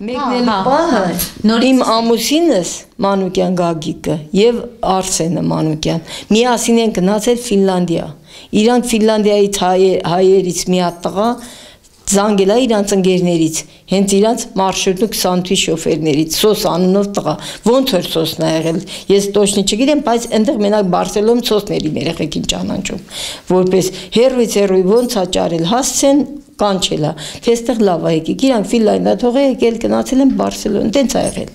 Մեկն էլ պահը իմ ամուսինս Մանուկյան Գագիկը եւ Արսենը Մանուկյան միասին են գնացել Ֆինլանդիա։ Իրանք Ֆինլանդիայից հայերից մի հատ տղա զանգել է իրանց ընկերներից, հենց իրանց մարշրուտի 20 թվի շոֆերներից, Սոս անունով տղա։ Ոնց որ Սոսն ա եղել, ես точно չգիտեմ, բայց այնտեղ մենակ Բարսելոնում Սոսների երեխեքին ճանաչում, որպես հերույց ոնց ա ճարել, հասցեն կանչել է, թե այստեղ լավ է եկեք, իրանք Ֆինլանդիա թողել եկել գնացել են Բարսելոն, տենց ա եղել։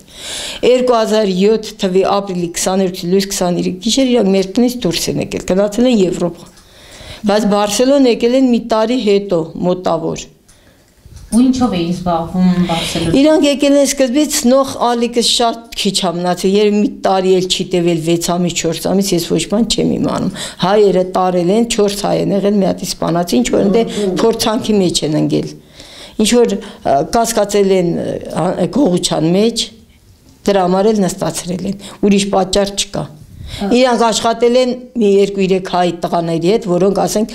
2007 թվի ապրիլի 22-ի լույս 23 գիշեր իրանք մեր տնից դուրս են եկել, գնացել են Եվրոպա։ Բայց Բարսելոն եկել են մի տարի հետո, մոտավոր։ Ու ինչով էին զբաղվում Բարսելոնում։ Իրանք եկել են սկզբից նող ալիքս շատ քիչ ա մնացել, երբ մի տարի էլ չի տևել 6 ամիս, 4 ամիս, ես ոչ բան չեմ իմանում։ Հայերը տարել են, 4 հայ են եղել, մի հատ իսպանացի, ինչ որ ընդ փորձանքի մեջ են ընկել։ Ինչ որ կասկածել են գողության մեջ, դրա համար էլ նստացրել են։ Ուրիշ պատճառ չկա։ Իրանք աշխատել են մի 2-3 հայ տղաների հետ, որոնք ասենք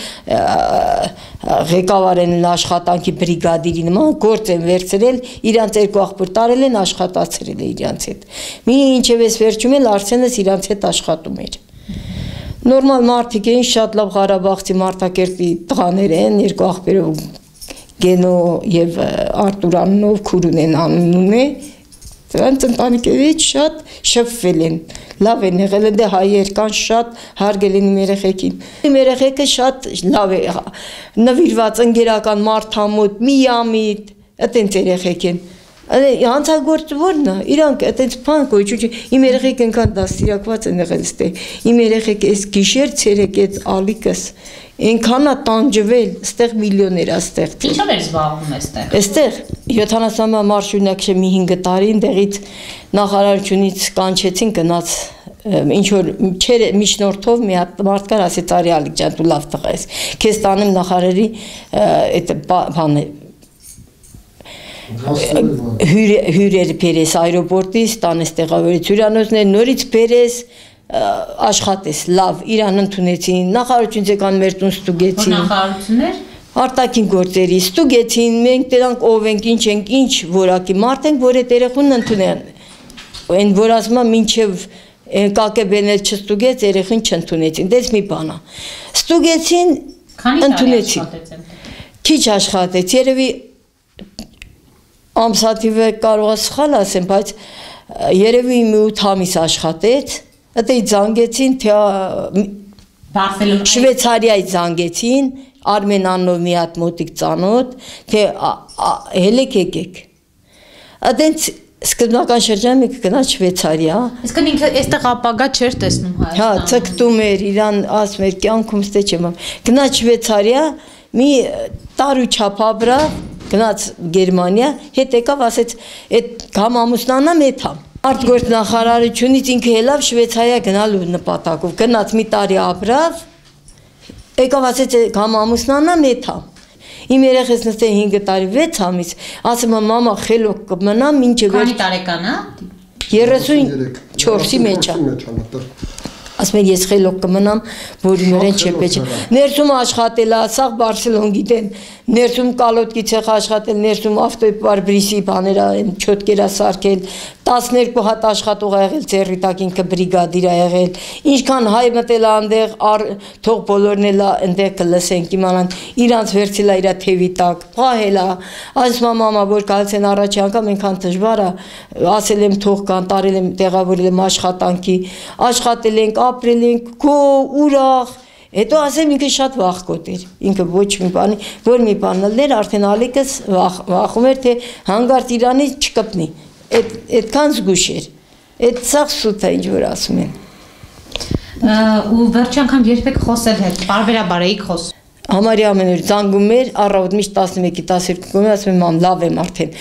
ղեկավար են աշխատանքի բրիգադիրի նման գործ են վերցրել, իրանց 2 աղբյուր տարել են, աշխատացրել է իրանց հետ։ Մինչև այս վերջում էլ Արսենս իրանց հետ աշխատում էր։ Նորմալ մարդիկ էին, շատ լավ Ղարաբաղցի Մարտակերտի տղաներ են, 2 աղբյուրով Գենո եւ Արտուր անունով Քուրունեն անունն է։ Դրանց ընտանիքներից շատ շփվել են, լավ են եղել են, դե հայեր կան շատ հարգել են իմ երեխեքին։ Իմ երեխեքը շատ լավ է, նվիրված ընկերական մարդամոտ, միամիտ, այտենց երեխեք են։ Հանցագործը ո՞րն է, իրանք այտենց բան գոյություն չի, իմ երեխեք այնքան դաստիարակված են եղել ստե, իմ երեխեք այս գիշեր ցերեկ այդ ալիքս այնքան է տանջվել, ստեղ միլիոներ է ստեղծել։ Ինչով էր զբաղվում այստեղ։ Այստեղ 70 մարշրուտնակշը մի 5 տարի այնտեղից նախարարությունից կանչեցին գնաց ինչ որ միջնորդով մի հատ մարդ կար ասեց արի Ալիկ ջան դու լավ տղա ես քեզ տանեմ նախարարի այդ բանը հյուրեր բերես այրոպորտից տանես տեղավորից հյուրանոցներ նորից բերես աշխատես լավ իրան ընդունեցին նախարարությունից եկան մեր տուն ստուգեցին նախարարություններ արտաքին գործերի ստուգեցին մենք դրանք ով ենք ինչ որակի մարդ ենք որ այդ երեխուն ընդունեն այն որ ասում եմ մինչև կակեբեն էլ չստուգեց երեխին չընդունեցին դες մի բան է ստուգեցին ընդունեցին քիչ աշխատեց երևի ամսաթիվը կարող է սխալ ասեմ բայց երևի մի 8 ամիս աշխատեց Ատե զանգեցին թե Շվեյցարիայից զանգեցին Արմեն աննով մի հատ մոտիկ ծանոթ թե հելեք եկեք Ատենց սկզբնական շրջանում եկեք գնաց Շվեյցարիա Իսկ ինքը այստեղ ապագա չէր տեսնում Հա ցկտում էր իրան ասում էր կյանքում ստե չեմ գնաց Շվեյցարիա մի տարու չափ ապրա գնաց Գերմանիա հետ եկավ ասեց այդ կամ ամուսնանամ եթամ Արտգործ նախարարությունից ինքը ելավ Շվեյցարիա գնալու նպատակով գնաց մի տարի ապրավ եկավ ասեց կամ ամուսնանամ եթամ իմ երեխես նստել 5 տարի 6 ամիս ասում եմ մամա խելոք կմնամ ինչը Քանի տարեկան է 34-ի մեջ է ասում եմ ես խելոք կմնամ որ իրեն չեպեջ ներսում աշխատել է սաղ Բարսելոն գիտեն ներսում կալոտքի ցեղ աշխատել ներսում ավտոպարբրիսի բաներ են չոտկերա սարքել 12 հատ աշխատող ա եղել ծերի տակ ինքը բրիգադիր ա եղել ինչքան հայ մտել այնտեղ թող բոլորն էլ այնտեղ կլսենք իմանան իրանց վերցել է իր թևի տակ փահել է ասում եմ մամա որ գալիս են առաջի անգամ այնքան դժվար է ասել եմ թող կան տարել եմ տեղավորել եմ աշխատանքի աշխատել ենք ապրել ենք գոհ ուրախ Հետո ասեմ ինքը շատ վախկոտ էր, ինքը ոչ մի բանի, որ մի բաններ արդեն ալիքս վախում էր, թե հանգարտ Իրանից չկպնի, այդքան զգուշ էր, այդ սաղ սուտ է ինչ որ ասում են։ Ու վերջի անգամ երբեք խոսել հետ, պարբերաբար էիք խոսում։ Համարի ամեն օր զանգում էր, առավոտ միշտ 11-ի 12 կողմի ասում եմ մամ լավ եմ արդեն,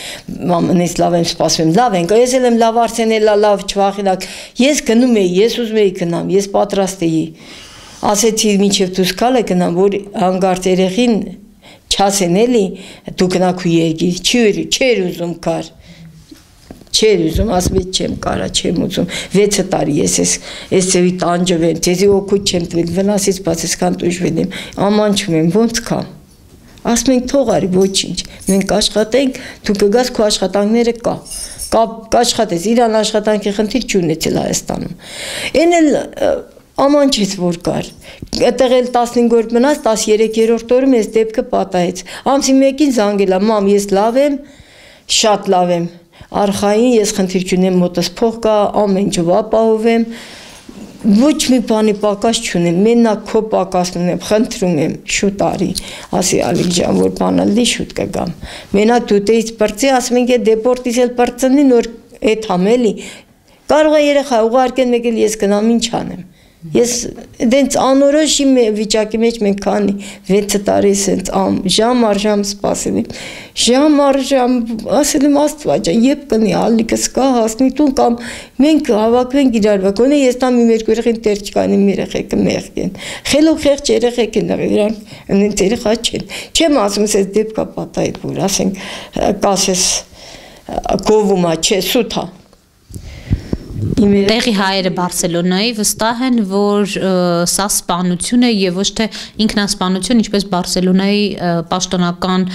մամ նես լավ եմ սպասում, լավ ենք, ես էլ եմ լավ արդեն էլա լավ չվախենակ, ես գնում էի, ես ուզում էի գնամ, ես պատրաստ էի Ասեցի մինչև դու սկալը գնամ, որ հանգարտ երեխին չասեն էլի, դու գնաք ու երկիր, չեր ուզում կար, չեր ուզում, ասում է չեմ կարա, չեմ ուզում, 6 տարի ես ես ծևի տանջվել, ձեզի օգուտ չեմ տվել, վնասից բաց եսքան տուժվել եմ, ամանչում եմ, ոնց կամ, Ասում ենք թող արի, ոչինչ։ Մենք աշխատենք, դու կգաս քո աշխատանքները կա։ Կաշխատես, իրան աշխատանքի խնդիր չունեցել Հայաստանում։ Էն էլ աման չես որ կար։ Այդտեղ էլ 15-րդ մնաց, 13-րդ օրը մեզ դեպքը պատահեց։ Ամսի 1-ին զանգել է, մամ, ես լավ եմ, շատ լավ եմ։ Արխային ես խնդիր չունեմ, մոտս փող կա, ամեն ինչ ապահովեմ։ Ոչ մի բանի պակաս չունեմ, մենակ քո պակասն ունեմ, խնդրում եմ, շուտ արի, ասի Ալիկ ջան, որ բանը լի շուտ կգամ։ Մենակ դուտեից բրծի, ասում ենք է դեպորտից էլ բրծնի, նոր էդ համելի, կարող է երեխա ուղարկեն մեկ էլ ես գնամ ինչ անեմ։ Ես դենց անորոշ վիճակի մեջ մենք քանի 6 տարի սենց ժամ առ ժամ սպասել եմ, ժամ առ ժամ ասել եմ Աստված ջան, երբ կնի Ալիկս կա հասնի տուն կամ մենք հավաքվենք իրար վրա, գոնե ես տամ իմ երկու երեխին տեր չկան, իմ երեխեքը մեղք են, խելոք խեղճ երեխեք են եղել, իրանք երեխա չեն, չեմ ասում ես դեպքա պատահել, որ ասենք կասես գովում է, չէ, սուտ է։ Տեղի հայերը Բարսելոնայի վստահ են, որ սա սպանություն է եւ ոչ թե ինքնասպանություն, ինչպես Բարսելոնայի պաշտոնական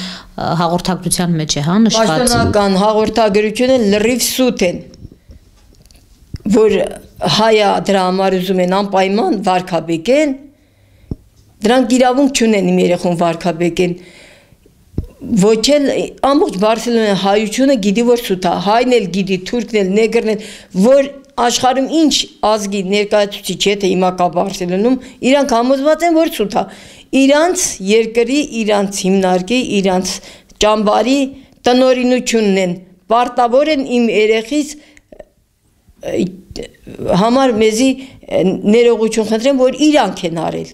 հաղորդագրության մեջ է, հա, նշված։ Պաշտոնական հաղորդագրությունը լրիվ սուտ են, որ հայը դրա համար ուզում են անպայման վարկաբեկեն, դրանք իրավունք չունեն իմ երեխուն վարկաբեկեն։ Ոչ էլ ամբողջ Բարսելոնայի հայությունը գիտի, որ սուտ է, հայն էլ գիտի, թուրքն էլ, նեգրն էլ, որ աշխարհում ինչ ազգի ներկայացուցիչ եթե հիմա կա Բարսելոնում, իրանք համոզված են, որ սուտ է։ Իրանց երկրի, իրանց հիմնարկի, իրանց ճամբարի տնօրինությունն են, պարտավոր են իմ երեխիս համար մեզի ներողություն խնդրեմ, որ իրանք են արել,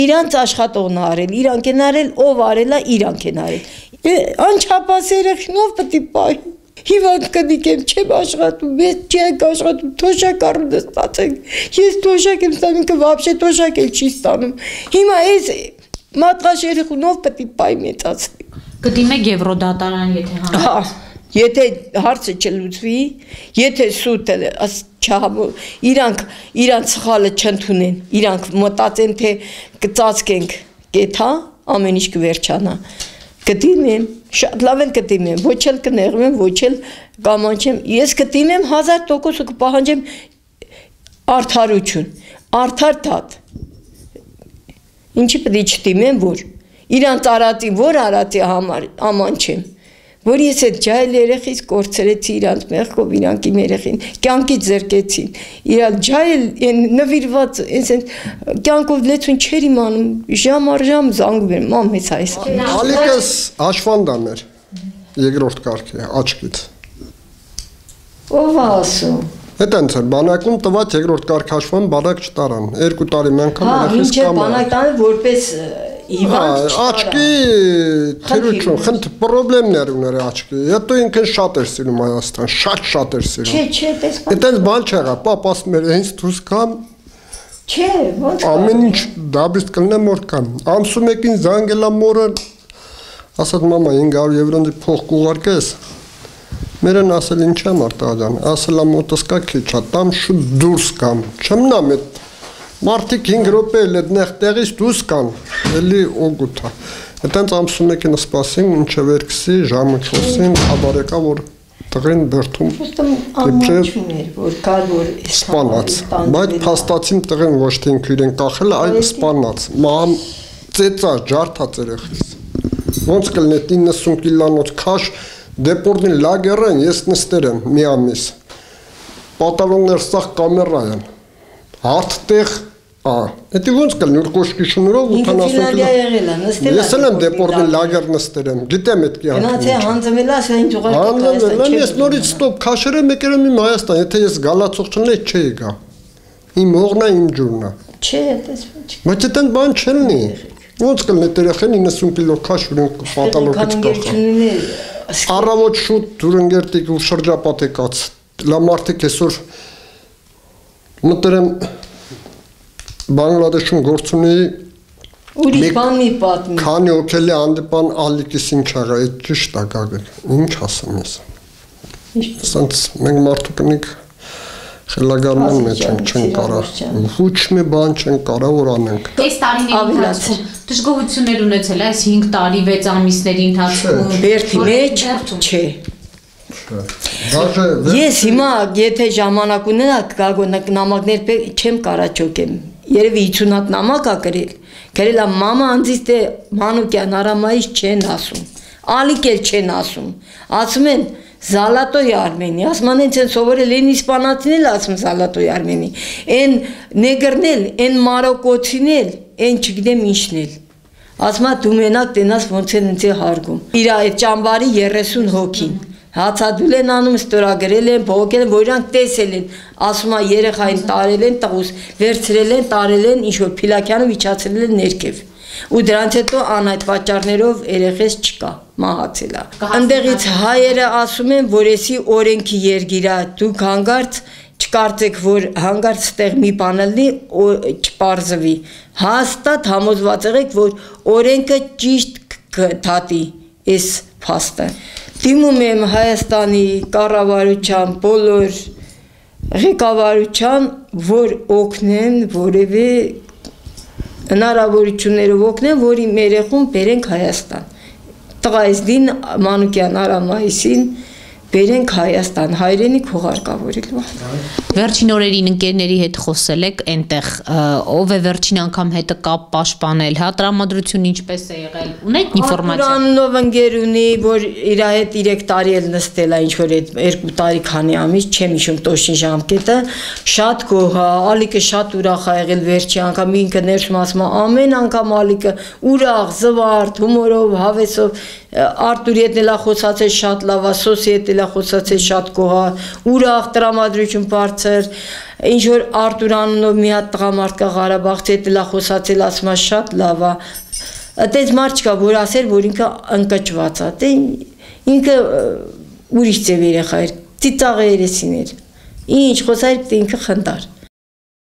իրանց աշխատողն արել, իրանք են արել, ով արել է, իրանք են արել։ Անչափահաս երեխնով պետք է պահի։ Հիվանդ կնիկ եմ, չեմ աշխատում, ես չենք աշխատում, թոշակ առուն ստացենք, ես թոշակ եմ ստանում, ինքը վաբշե թոշակ էլ չի ստանում։ Հիմա ես մատղաշ երեխունով պետք է պահի մեծացնի։ Կդիմեք Եվրոդատարան, եթե հա։ Եթե հարցը չլուծվի, եթե սուտը իրանք սխալը չընդունեն, իրանք մտածեն, թե կծածկենք կեթա, ամեն ինչ կվերջանա, կդիմեմ, շատ լավ էլ կդիմեմ, ոչ էլ կնեղվեմ, ոչ էլ կամանչեմ, ես կդիմեմ 1000% կպահանջեմ արդարություն, արդար դատ, ինչի պետք է չդիմեմ, որ իրանց արածի, որ արածի համար ամանչեմ, որ ես այդ ջահել երեխից կորցրեցի իրանց մեղքով, իրանք իմ երեխին կյանքից զրկեցին, իրանք ջահել նվիրված, կյանքով լեցուն չեր իմանում, ժամ առ ժամ զանգում եմ, մամ ես այս։ Ալիկս հաշվանդան էր, երկրորդ կարգի, աչքից։ Ով ասում։ Հետենց էր, բանակում տված երկրորդ կարգ հաշվան բանակ չտարան, 2 տարի մենքան երեխից մինչև բանակ տանը որպես աչքի թերություն, խնդ պրոբլեմներ ուներ աչքի, հետո ինքն շատ էր սիրում Հայաստան, շատ էր սիրում։ Չէ, տեսքան։ Այդտենց բան չեղա, պապ ասում էր, հենց դուրս կամ։ Չէ, ոնց։ Ամեն ինչ դաբիստ կլնեմ որ կամ։ Ամսու մեկին զանգելա մորը, ասաց մամա 500 եվրոնի փող կուղարկես։ Մերեն ասել ինչ եմ արտադրան, ասելա մոտս կա քիչ, տամ շուտ դուրս կամ։ Չմնամ այդ մարդիկ 5 րոպե էլ այդնեղ տեղից դուրս կան, էլի օգուտ է։ Այդտենց ամսու մեկին սպասին, ինչև երկսի, ժամը 4-ին, խաբարեկա, որ տղեն բերթում սպանած, բայց փաստացին տղեն ոչ թե ինքը իրեն կախել, այլ սպանած, մահան ծեծած, ջարդած երեխից։ Ոնց կլնի 90 կիլանոց քաշ, դեպորտին լագեր են, ես նստեր եմ մի ամիս, պատալոններ սաղ կամերա են, հարդ տեղ, Էդի ոնց կլնի, որ կոշկի շնորով 80 կիլո։ Ես էլ եմ դեպորտին լագեր նստեր եմ, գիտեմ էդ կյանքն ինչ։ Գնացե հանձնվել ես այն ուղարկի Հայաստան։ Ես նորից ստոպ քաշերը մեկեր եմ իմ Հայաստան, եթե ես գալացող չնեի չէի գա։ Իմ հողն է, իմ ջուրն է։ Չէ, տեսվի։ Բայց այդեն բան չլինի։ Ոնց կլնի երեխեն 90 կիլո քաշ վրան պատալոկից կախա։ Առավոտ շուտ դուրընկերտիկ ու շրջապատ եկած։ Լա մարդիկ այսօր մտերեմ Բանգլադեշում գործ ունեի ուրիշ բան մի պատմի։ Քանի օքելի հանդիպան Ալիկիս ինչ աղա, այդ ճիշտ է գագել, ինչ ասեմ ես։ Սենց մենք մարդու կնիկ խելագարման մեջ չեն կարող, ոչ մի բան չեն կարող որ անենք։ Այս տարիների ընթացքում դժգոհություններ ունեցել այս 5 տարի 6 ամիսների ընթացքում Բերդի մեջ չէ։ Ես հիմա եթե ժամանակ ունենա նամակներ չեմ կարա չոքեմ։ Երևի 50 հատ նամակ ա գրել ա մամա անձից թե Մանուկյան Արամայից չեն ասում, ալիք էլ չեն ասում, ասում են Զալատոյ Արմենի, ասում են ցեն սովորել են իսպանացին էլ ասում Զալատոյ Արմենի, են նեգրն էլ, են մարոկոցին էլ, են չգիտեմ ինչն էլ, ասում է դու մենակ տենաս ոնց են ինձ հարգում, իր այդ ճամբարի 30 հոգին, հացադուլ են անում, ստորագրել են, բողոքել են, որ իրանք տեսել են, ասում է երեխային տարել են տղուս, վերցրել են, տարել են, ինչ-որ Փիլակյանը վիճացրել են ներքև, ու դրանց հետո անայդ պատճառներով երեխես չկա, մահացել է։ Ընդեղից հայերը ասում են, որ եսի օրենքի երգիրա, դուք հանգարց չկարծեք, որ հանգարց ստեղ մի բան լինի, չպարզվի, հաստատ համոզված եղեք, որ օրենքը ճիշտ թատի այս փաստը։ Դիմում եմ Հայաստանի կառավարության բոլոր ղեկավարության, որ օգնեն որևէ հնարավորություններով օգնեն, որ իմ երեխուն բերենք Հայաստան։ Տղայիս դին Մանուկյան Արամայիսին բերենք Հայաստան, հայրենիք հողարկավորելու։ Վերջին օրերին ընկերների հետ խոսել եք այնտեղ, ով է վերջին անգամ հետը կապ պաշտպանել, հա տրամադրությունը ինչպես է եղել, ունեք ինֆորմացիա։ Անդրանով ընկեր ունի, որ իր հետ 3 տարի էլ նստել է, ինչ որ այդ 2 տարի քանի ամիս, չեմ հիշում точно ժամկետը, շատ գոհ է, ալիքը շատ ուրախ ա եղել վերջի անգամ, ինքը ներսում ասում է ամեն անգամ ալիքը ուրախ, զվարթ, հումորով, հավեսով, Արտուրի հետ էլ խոսացել շատ լավ է, Սոսի հետ էլ խոսացել շատ գոհ է, ուրախ տրամադրություն բարձր, ինչ որ Արտուր անունով մի հատ տղամարդ կա Ղարաբաղից հետ էլ խոսացել, ասում է շատ լավ է։ Այդպես մարդ չկա, որ ասել, որ ինքը ընկճված է, դե ինքը ուրիշ ձև երեխա էր, ծիծաղ երեսին էր։ Ինչ խոսայր, ինքը խնդար։